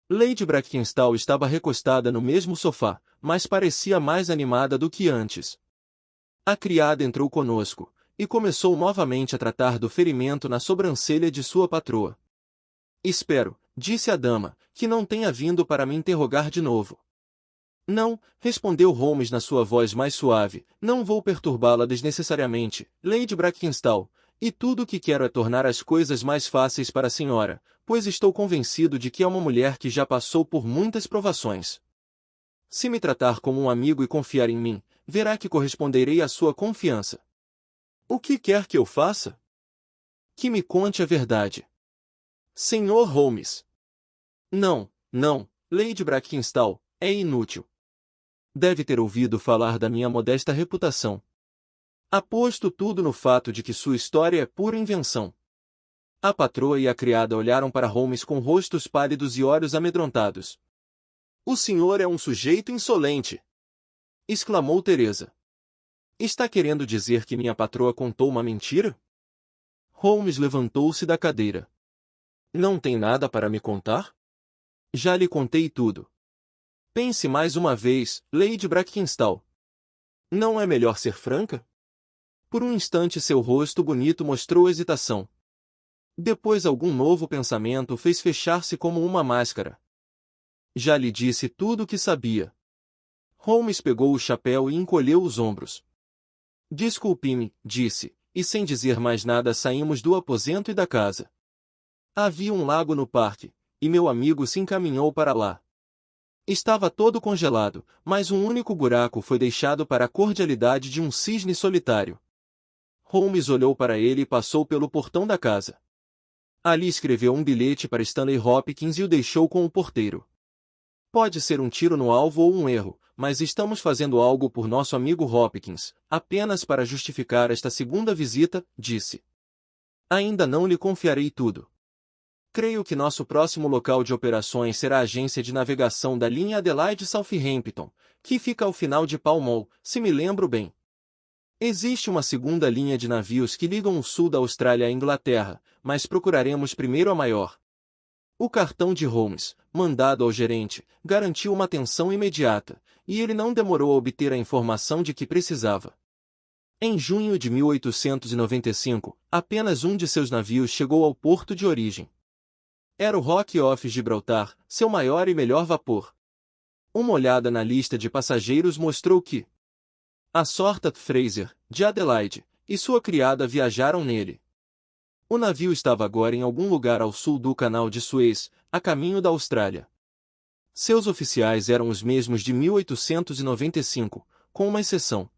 Lady Brackenstall estava recostada no mesmo sofá, mas parecia mais animada do que antes. A criada entrou conosco, e começou novamente a tratar do ferimento na sobrancelha de sua patroa. Espero, disse a dama, que não tenha vindo para me interrogar de novo. Não, respondeu Holmes na sua voz mais suave, não vou perturbá-la desnecessariamente, Lady Brackenstall, e tudo o que quero é tornar as coisas mais fáceis para a senhora, pois estou convencido de que é uma mulher que já passou por muitas provações. Se me tratar como um amigo e confiar em mim, verá que corresponderei à sua confiança. O que quer que eu faça? Que me conte a verdade. Senhor Holmes. Não, não, Lady Brackenstall, é inútil. Deve ter ouvido falar da minha modesta reputação. Aposto tudo no fato de que sua história é pura invenção. A patroa e a criada olharam para Holmes com rostos pálidos e olhos amedrontados. O senhor é um sujeito insolente! Exclamou Teresa. Está querendo dizer que minha patroa contou uma mentira? Holmes levantou-se da cadeira. Não tem nada para me contar? Já lhe contei tudo. Pense mais uma vez, Lady Brackenstall. Não é melhor ser franca? Por um instante seu rosto bonito mostrou hesitação. Depois algum novo pensamento fez fechar-se como uma máscara. Já lhe disse tudo o que sabia. Holmes pegou o chapéu e encolheu os ombros. Desculpe-me, disse, e sem dizer mais nada saímos do aposento e da casa. Havia um lago no parque, e meu amigo se encaminhou para lá. Estava todo congelado, mas um único buraco foi deixado para a cordialidade de um cisne solitário. Holmes olhou para ele e passou pelo portão da casa. Ali escreveu um bilhete para Stanley Hopkins e o deixou com o porteiro. Pode ser um tiro no alvo ou um erro, mas estamos fazendo algo por nosso amigo Hopkins, apenas para justificar esta segunda visita, disse. Ainda não lhe confiarei tudo. Creio que nosso próximo local de operações será a agência de navegação da linha Adelaide-Southampton, que fica ao final de Pall Mall, se me lembro bem. Existe uma segunda linha de navios que ligam o sul da Austrália à Inglaterra, mas procuraremos primeiro a maior. O cartão de Holmes, mandado ao gerente, garantiu uma atenção imediata, e ele não demorou a obter a informação de que precisava. Em junho de 1895, apenas um de seus navios chegou ao porto de origem. Era o Rock of Gibraltar, seu maior e melhor vapor. Uma olhada na lista de passageiros mostrou que a Sorta Fraser, de Adelaide, e sua criada viajaram nele. O navio estava agora em algum lugar ao sul do Canal de Suez, a caminho da Austrália. Seus oficiais eram os mesmos de 1895, com uma exceção.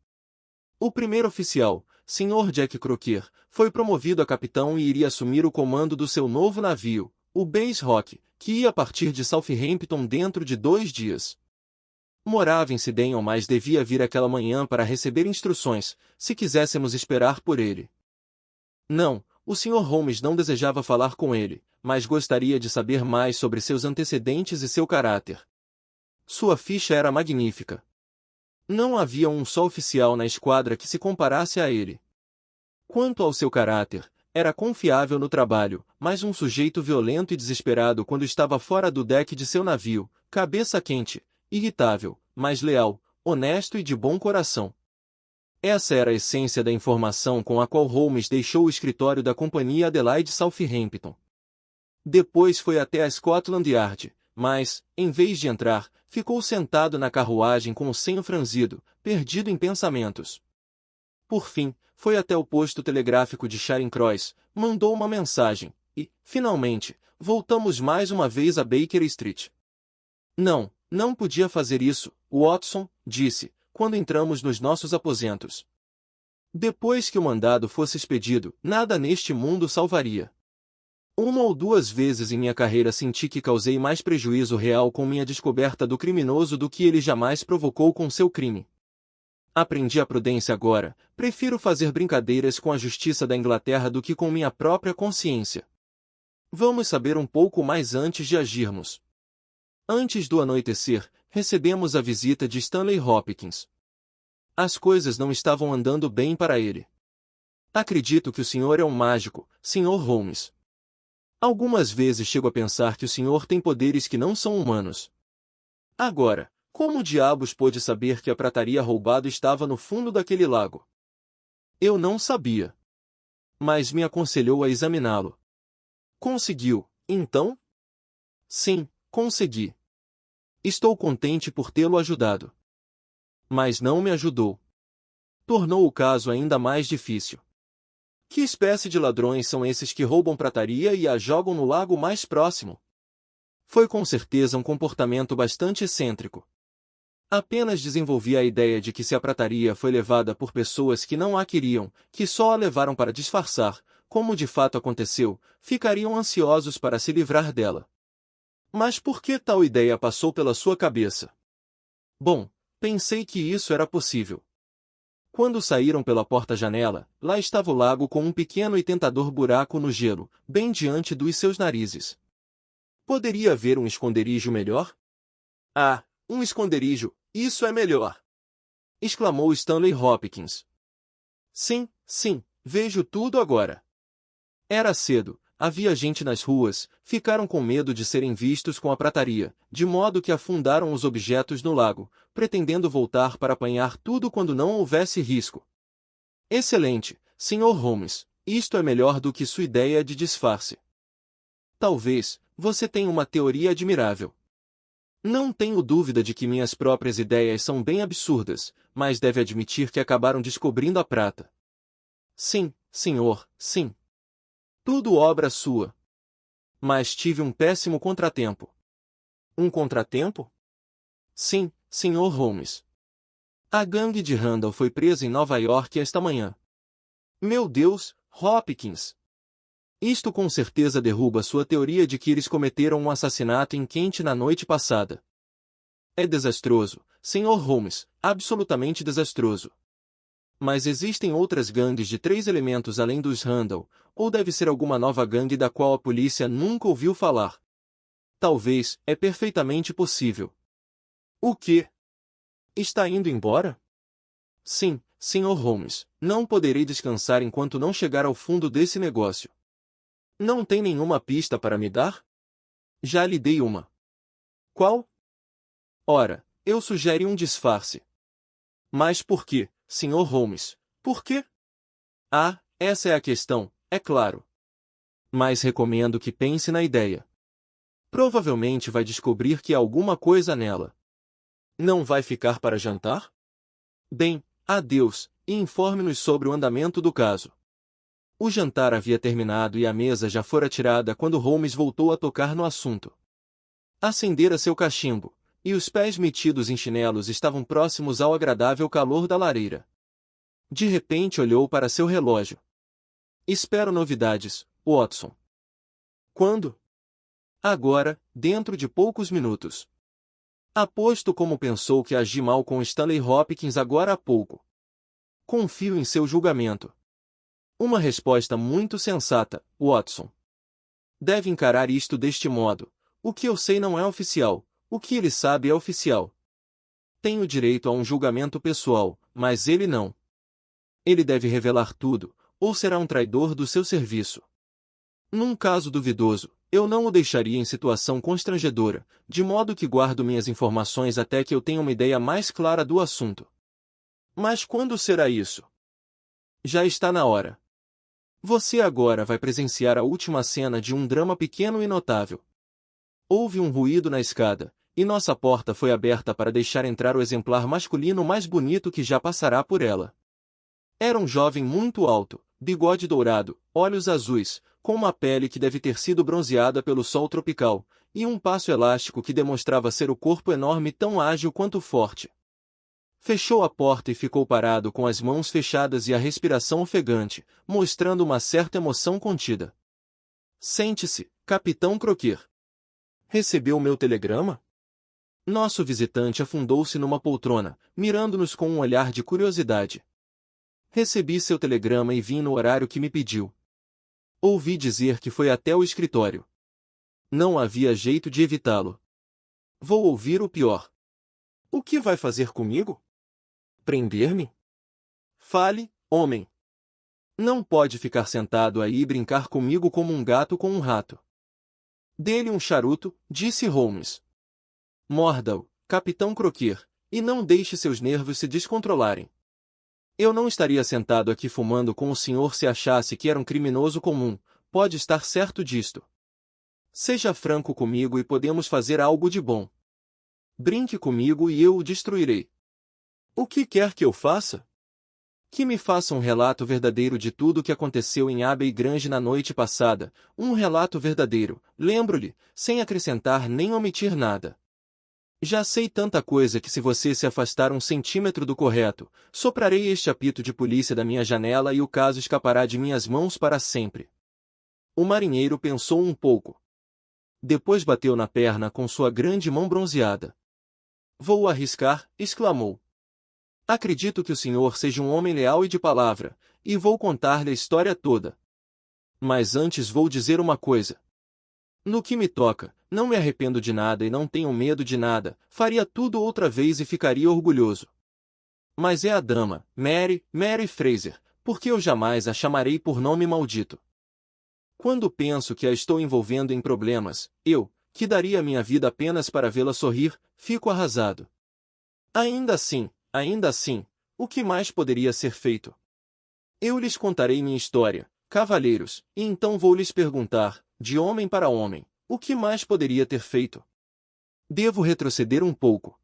O primeiro oficial, Sr. Jack Croker, foi promovido a capitão e iria assumir o comando do seu novo navio, o Bass Rock, que ia partir de Southampton dentro de 2 dias. Morava em Sydenham, mas devia vir aquela manhã para receber instruções, se quiséssemos esperar por ele. Não, o Sr. Holmes não desejava falar com ele, mas gostaria de saber mais sobre seus antecedentes e seu caráter. Sua ficha era magnífica. Não havia um só oficial na esquadra que se comparasse a ele. Quanto ao seu caráter, era confiável no trabalho, mas um sujeito violento e desesperado quando estava fora do deck de seu navio, cabeça quente, irritável, mas leal, honesto e de bom coração. Essa era a essência da informação com a qual Holmes deixou o escritório da companhia Adelaide Southampton. Depois foi até a Scotland Yard, mas, em vez de entrar, ficou sentado na carruagem com o senho franzido, perdido em pensamentos. Por fim, foi até o posto telegráfico de Charing Cross, mandou uma mensagem, e, finalmente, voltamos mais uma vez a Baker Street. Não, não podia fazer isso, Watson, disse, quando entramos nos nossos aposentos. Depois que o mandado fosse expedido, nada neste mundo salvaria. Uma ou duas vezes em minha carreira senti que causei mais prejuízo real com minha descoberta do criminoso do que ele jamais provocou com seu crime. Aprendi a prudência agora, prefiro fazer brincadeiras com a justiça da Inglaterra do que com minha própria consciência. Vamos saber um pouco mais antes de agirmos. Antes do anoitecer, recebemos a visita de Stanley Hopkins. As coisas não estavam andando bem para ele. Acredito que o senhor é um mágico, Sr. Holmes. Algumas vezes chego a pensar que o senhor tem poderes que não são humanos. Agora, como diabos pôde saber que a prataria roubada estava no fundo daquele lago? Eu não sabia. Mas me aconselhou a examiná-lo. Conseguiu, então? Sim, consegui. Estou contente por tê-lo ajudado. Mas não me ajudou. Tornou o caso ainda mais difícil. Que espécie de ladrões são esses que roubam prataria e a jogam no lago mais próximo? Foi com certeza um comportamento bastante excêntrico. Apenas desenvolvi a ideia de que se a prataria foi levada por pessoas que não a queriam, que só a levaram para disfarçar, como de fato aconteceu, ficariam ansiosos para se livrar dela. Mas por que tal ideia passou pela sua cabeça? Bom, pensei que isso era possível. Quando saíram pela porta-janela, lá estava o lago com um pequeno e tentador buraco no gelo, bem diante dos seus narizes. Poderia haver um esconderijo melhor? Ah, um esconderijo, isso é melhor! Exclamou Stanley Hopkins. Sim, sim, vejo tudo agora. Era cedo, havia gente nas ruas, ficaram com medo de serem vistos com a prataria, de modo que afundaram os objetos no lago, pretendendo voltar para apanhar tudo quando não houvesse risco. Excelente, Sr. Holmes, isto é melhor do que sua ideia de disfarce. Talvez, você tenha uma teoria admirável. Não tenho dúvida de que minhas próprias ideias são bem absurdas, mas deve admitir que acabaram descobrindo a prata. Sim, senhor, sim. Tudo obra sua. Mas tive um péssimo contratempo. Um contratempo? Sim, Sr. Holmes. A gangue de Randall foi presa em Nova York esta manhã. Meu Deus, Hopkins! Isto com certeza derruba sua teoria de que eles cometeram um assassinato em Kent na noite passada. É desastroso, Sr. Holmes, absolutamente desastroso. Mas existem outras gangues de 3 elementos além dos Randall, ou deve ser alguma nova gangue da qual a polícia nunca ouviu falar. Talvez, é perfeitamente possível. O quê? Está indo embora? Sim, Sr. Holmes, não poderei descansar enquanto não chegar ao fundo desse negócio. Não tem nenhuma pista para me dar? Já lhe dei uma. Qual? Ora, eu sugeri um disfarce. Mas por quê, Sr. Holmes? Por quê? Ah, essa é a questão, é claro. Mas recomendo que pense na ideia. Provavelmente vai descobrir que há alguma coisa nela. Não vai ficar para jantar? Bem, adeus, e informe-nos sobre o andamento do caso. O jantar havia terminado e a mesa já fora tirada quando Holmes voltou a tocar no assunto. Acendera seu cachimbo, e os pés metidos em chinelos estavam próximos ao agradável calor da lareira. De repente olhou para seu relógio. Espero novidades, Watson. Quando? Agora, dentro de poucos minutos. Aposto como pensou que agi mal com Stanley Hopkins agora há pouco. Confio em seu julgamento. Uma resposta muito sensata, Watson. Deve encarar isto deste modo. O que eu sei não é oficial, o que ele sabe é oficial. Tenho direito a um julgamento pessoal, mas ele não. Ele deve revelar tudo, ou será um traidor do seu serviço. Num caso duvidoso, eu não o deixaria em situação constrangedora, de modo que guardo minhas informações até que eu tenha uma ideia mais clara do assunto. Mas quando será isso? Já está na hora. Você agora vai presenciar a última cena de um drama pequeno e notável. Houve um ruído na escada, e nossa porta foi aberta para deixar entrar o exemplar masculino mais bonito que já passará por ela. Era um jovem muito alto, bigode dourado, olhos azuis, com uma pele que deve ter sido bronzeada pelo sol tropical, e um passo elástico que demonstrava ser o corpo enorme tão ágil quanto forte. Fechou a porta e ficou parado com as mãos fechadas e a respiração ofegante, mostrando uma certa emoção contida. Sente-se, Capitão Croquier. Recebeu meu telegrama? Nosso visitante afundou-se numa poltrona, mirando-nos com um olhar de curiosidade. Recebi seu telegrama e vim no horário que me pediu. Ouvi dizer que foi até o escritório. Não havia jeito de evitá-lo. Vou ouvir o pior. O que vai fazer comigo? Prender-me? Fale, homem. Não pode ficar sentado aí e brincar comigo como um gato com um rato. Dê-lhe um charuto, disse Holmes. Morda-o, Capitão Croquier, e não deixe seus nervos se descontrolarem. Eu não estaria sentado aqui fumando com o senhor se achasse que era um criminoso comum, pode estar certo disto. Seja franco comigo e podemos fazer algo de bom. Brinque comigo e eu o destruirei. O que quer que eu faça? Que me faça um relato verdadeiro de tudo o que aconteceu em Abbey Grange na noite passada, um relato verdadeiro, lembro-lhe, sem acrescentar nem omitir nada. Já sei tanta coisa que se você se afastar 1 centímetro do correto, soprarei este apito de polícia da minha janela e o caso escapará de minhas mãos para sempre. O marinheiro pensou um pouco. Depois bateu na perna com sua grande mão bronzeada. Vou arriscar, exclamou. Acredito que o senhor seja um homem leal e de palavra, e vou contar-lhe a história toda. Mas antes vou dizer uma coisa. No que me toca, não me arrependo de nada e não tenho medo de nada, faria tudo outra vez e ficaria orgulhoso. Mas é a dama, Mary Fraser, porque eu jamais a chamarei por nome maldito. Quando penso que a estou envolvendo em problemas, eu, que daria minha vida apenas para vê-la sorrir, fico arrasado. Ainda assim, o que mais poderia ser feito? Eu lhes contarei minha história, cavalheiros, e então vou lhes perguntar, de homem para homem, o que mais poderia ter feito? Devo retroceder um pouco.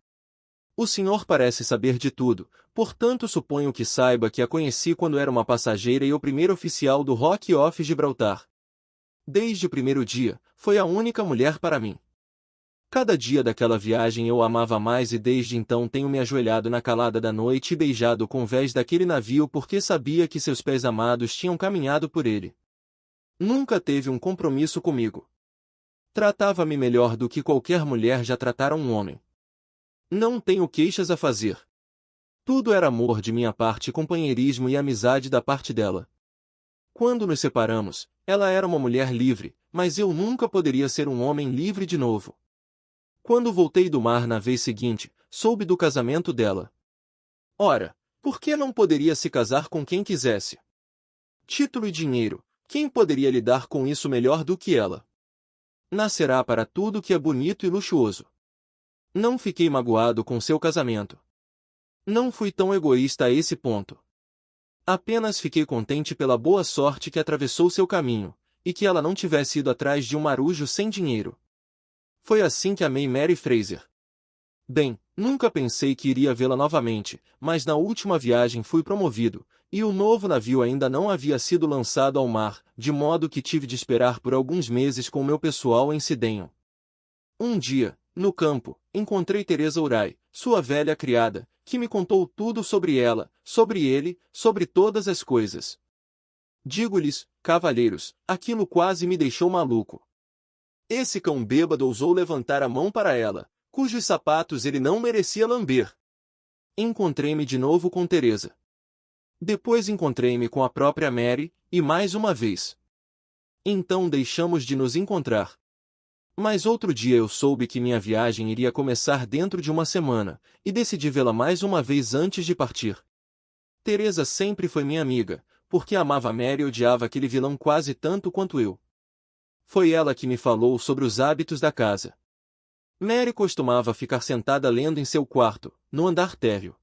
O senhor parece saber de tudo, portanto suponho que saiba que a conheci quando era uma passageira e o primeiro oficial do Rock Off Gibraltar. Desde o primeiro dia, foi a única mulher para mim. Cada dia daquela viagem eu a amava mais e desde então tenho me ajoelhado na calada da noite e beijado o convés daquele navio porque sabia que seus pés amados tinham caminhado por ele. Nunca teve um compromisso comigo. Tratava-me melhor do que qualquer mulher já tratara um homem. Não tenho queixas a fazer. Tudo era amor de minha parte, companheirismo e amizade da parte dela. Quando nos separamos, ela era uma mulher livre, mas eu nunca poderia ser um homem livre de novo. Quando voltei do mar na vez seguinte, soube do casamento dela. Ora, por que não poderia se casar com quem quisesse? Título e dinheiro, quem poderia lidar com isso melhor do que ela? Nascerá para tudo que é bonito e luxuoso. Não fiquei magoado com seu casamento. Não fui tão egoísta a esse ponto. Apenas fiquei contente pela boa sorte que atravessou seu caminho, e que ela não tivesse ido atrás de um marujo sem dinheiro. Foi assim que amei Mary Fraser. Bem, nunca pensei que iria vê-la novamente, mas na última viagem fui promovido, e o novo navio ainda não havia sido lançado ao mar, de modo que tive de esperar por alguns meses com meu pessoal em Sydenham. Um dia, no campo, encontrei Teresa Uray, sua velha criada, que me contou tudo sobre ela, sobre ele, sobre todas as coisas. Digo-lhes, cavalheiros, aquilo quase me deixou maluco. Esse cão bêbado ousou levantar a mão para ela, cujos sapatos ele não merecia lamber. Encontrei-me de novo com Teresa. Depois encontrei-me com a própria Mary, e mais uma vez. Então deixamos de nos encontrar. Mas outro dia eu soube que minha viagem iria começar dentro de uma semana, e decidi vê-la mais uma vez antes de partir. Teresa sempre foi minha amiga, porque amava Mary e odiava aquele vilão quase tanto quanto eu. Foi ela que me falou sobre os hábitos da casa. Mary costumava ficar sentada lendo em seu quarto, no andar térreo.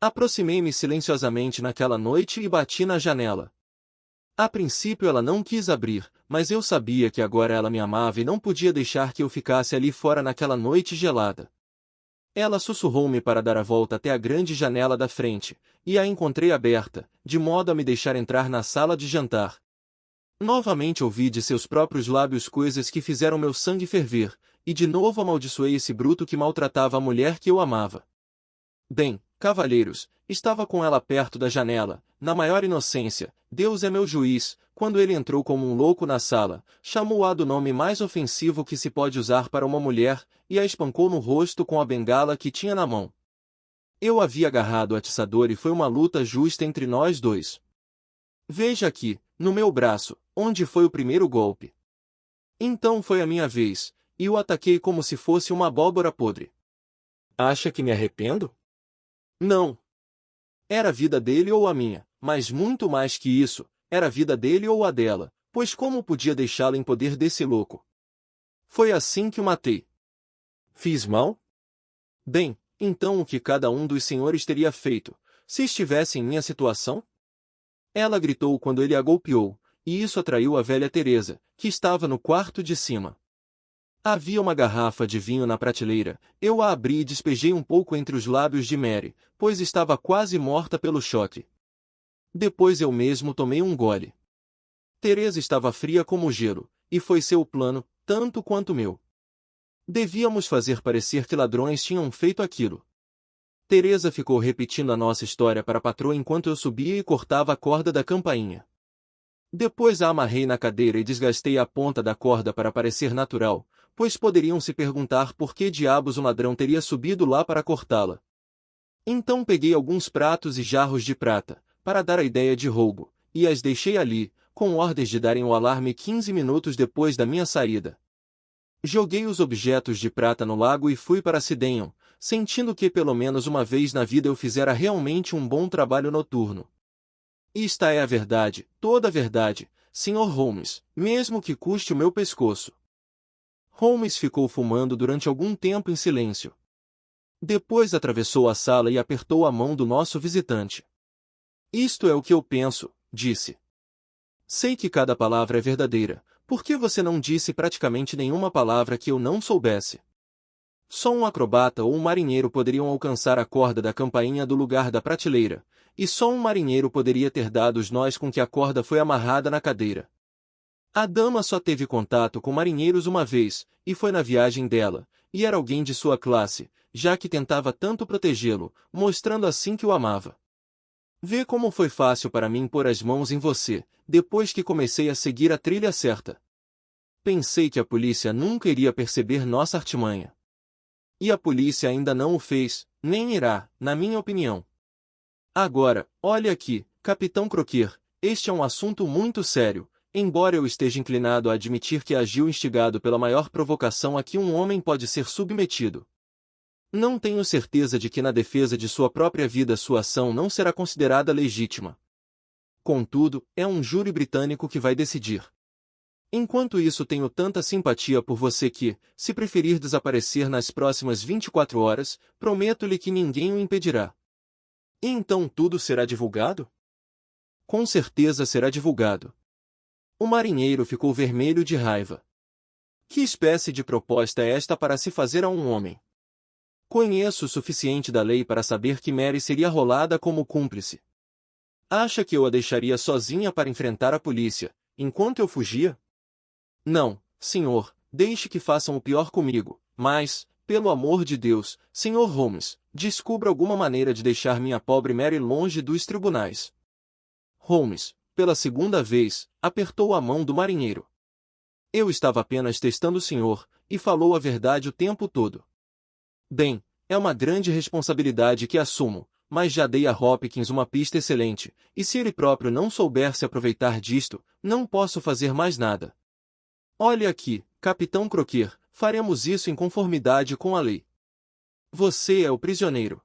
Aproximei-me silenciosamente naquela noite e bati na janela. A princípio ela não quis abrir, mas eu sabia que agora ela me amava e não podia deixar que eu ficasse ali fora naquela noite gelada. Ela sussurrou-me para dar a volta até a grande janela da frente, e a encontrei aberta, de modo a me deixar entrar na sala de jantar. Novamente ouvi de seus próprios lábios coisas que fizeram meu sangue ferver, e de novo amaldiçoei esse bruto que maltratava a mulher que eu amava. Bem, cavalheiros, estava com ela perto da janela, na maior inocência, Deus é meu juiz, quando ele entrou como um louco na sala, chamou-a do nome mais ofensivo que se pode usar para uma mulher, e a espancou no rosto com a bengala que tinha na mão. Eu havia agarrado o atiçador e foi uma luta justa entre nós dois. Veja aqui, no meu braço, onde foi o primeiro golpe. Então foi a minha vez, e o ataquei como se fosse uma abóbora podre. Acha que me arrependo? Não. Era a vida dele ou a minha, mas muito mais que isso, era a vida dele ou a dela, pois como podia deixá-la em poder desse louco? Foi assim que o matei. Fiz mal? Bem, então o que cada um dos senhores teria feito, se estivesse em minha situação? Ela gritou quando ele a golpeou, e isso atraiu a velha Teresa, que estava no quarto de cima. Havia uma garrafa de vinho na prateleira, eu a abri e despejei um pouco entre os lábios de Mary, pois estava quase morta pelo choque. Depois eu mesmo tomei um gole. Teresa estava fria como gelo, e foi seu plano, tanto quanto meu. Devíamos fazer parecer que ladrões tinham feito aquilo. Teresa ficou repetindo a nossa história para a patroa enquanto eu subia e cortava a corda da campainha. Depois a amarrei na cadeira e desgastei a ponta da corda para parecer natural, pois poderiam se perguntar por que diabos o ladrão teria subido lá para cortá-la. Então peguei alguns pratos e jarros de prata, para dar a ideia de roubo, e as deixei ali, com ordens de darem o alarme 15 minutos depois da minha saída. Joguei os objetos de prata no lago e fui para Sidenham, sentindo que pelo menos uma vez na vida eu fizera realmente um bom trabalho noturno. Esta é a verdade, toda a verdade, Sr. Holmes, mesmo que custe o meu pescoço. Holmes ficou fumando durante algum tempo em silêncio. Depois atravessou a sala e apertou a mão do nosso visitante. Isto é o que eu penso, disse. Sei que cada palavra é verdadeira, por que você não disse praticamente nenhuma palavra que eu não soubesse? Só um acrobata ou um marinheiro poderiam alcançar a corda da campainha do lugar da prateleira, e só um marinheiro poderia ter dado os nós com que a corda foi amarrada na cadeira. A dama só teve contato com marinheiros uma vez, e foi na viagem dela, e era alguém de sua classe, já que tentava tanto protegê-lo, mostrando assim que o amava. Vê como foi fácil para mim pôr as mãos em você, depois que comecei a seguir a trilha certa. Pensei que a polícia nunca iria perceber nossa artimanha. E a polícia ainda não o fez, nem irá, na minha opinião. Agora, olhe aqui, Capitão Croquier, este é um assunto muito sério, embora eu esteja inclinado a admitir que agiu instigado pela maior provocação a que um homem pode ser submetido. Não tenho certeza de que na defesa de sua própria vida sua ação não será considerada legítima. Contudo, é um júri britânico que vai decidir. Enquanto isso tenho tanta simpatia por você que, se preferir desaparecer nas próximas 24 horas, prometo-lhe que ninguém o impedirá. E então tudo será divulgado? Com certeza será divulgado. O marinheiro ficou vermelho de raiva. Que espécie de proposta é esta para se fazer a um homem? Conheço o suficiente da lei para saber que Mary seria rolada como cúmplice. Acha que eu a deixaria sozinha para enfrentar a polícia, enquanto eu fugia? Não, senhor, deixe que façam o pior comigo, mas, pelo amor de Deus, Sr. Holmes, descubra alguma maneira de deixar minha pobre Mary longe dos tribunais. Holmes, pela segunda vez, apertou a mão do marinheiro. Eu estava apenas testando o senhor, e falou a verdade o tempo todo. Bem, é uma grande responsabilidade que assumo, mas já dei a Hopkins uma pista excelente, e se ele próprio não souber se aproveitar disto, não posso fazer mais nada. Olhe aqui, Capitão Croquier, faremos isso em conformidade com a lei. Você é o prisioneiro.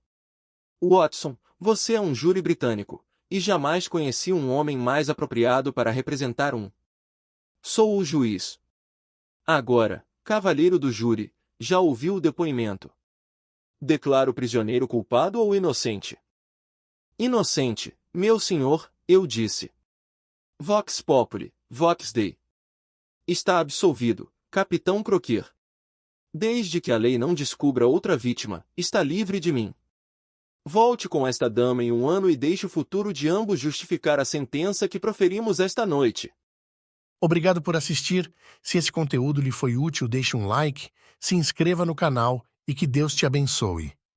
Watson, você é um júri britânico, e jamais conheci um homem mais apropriado para representar um. Sou o juiz. Agora, cavalheiro do júri, já ouviu o depoimento. Declaro o prisioneiro culpado ou inocente? Inocente, meu senhor, eu disse. Vox populi, vox Dei. Está absolvido, capitão Croquier. Desde que a lei não descubra outra vítima, está livre de mim. Volte com esta dama em 1 ano e deixe o futuro de ambos justificar a sentença que proferimos esta noite. Obrigado por assistir. Se esse conteúdo lhe foi útil, deixe um like, se inscreva no canal e que Deus te abençoe.